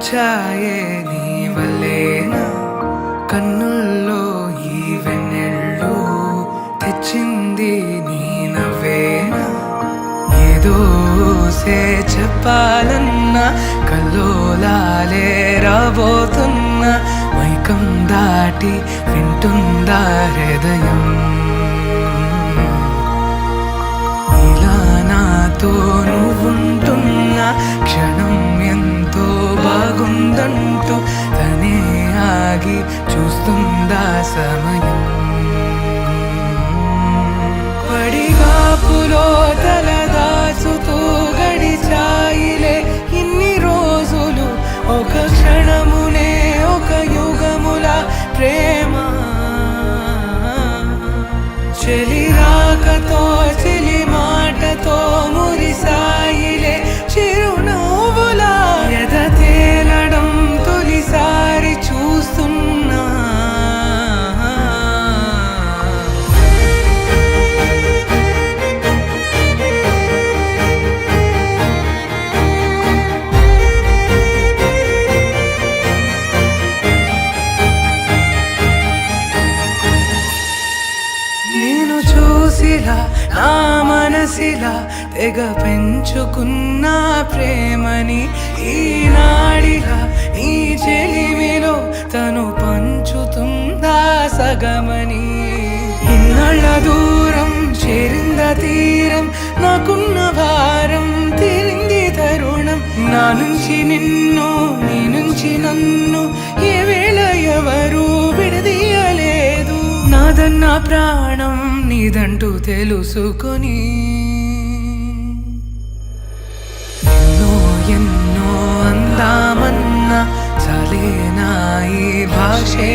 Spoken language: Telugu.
వచ్చాయే నీ వల్లేనా కన్నుల్లో ఈ వెన్నెళ్ళు తెచ్చింది నీ నవ్వేనా ఏదో చెప్పాలన్నా కల్లోలాలే రాబోతున్నా మైకం దాటి వింటుందా హృదయం ఇలా నాతో నువ్వుంటున్న క్షణం ఎంతో బాగుందంటూ తనే ఆగి చూస్తుందా సమయం పడిగాపులో తలదాచుతూ గడిచాయిలే ఇన్ని రోజులు ఒక క్షణమునే ఒక యుగముల ప్రేమ చెలి రాకతో చెలి మాటతో మురిసాయిలే చిరునవ్వులా ఎద తేలడం తొలిసారి చూస్తున్నా నేను చూసిలా నా మనసిలా తెగ పెంచుకున్న ప్రేమని ఈనాడిలా నీ చెలిమిలో తను పంచుతుందా సగమని ఇన్నాళ్ళ దూరం చేరింద తీరం నాకున్న భారం తీరింది తరుణం నా నుంచి నిన్ను నీ నుంచి నన్ను ఏ వేళ ఎవరు విడదీయలేదు నాదన్న ప్రాణం నీదంటూ తెలుసుకొని ఎన్నో ఎన్నో అందామన్నా చలేనా ఈ భాషే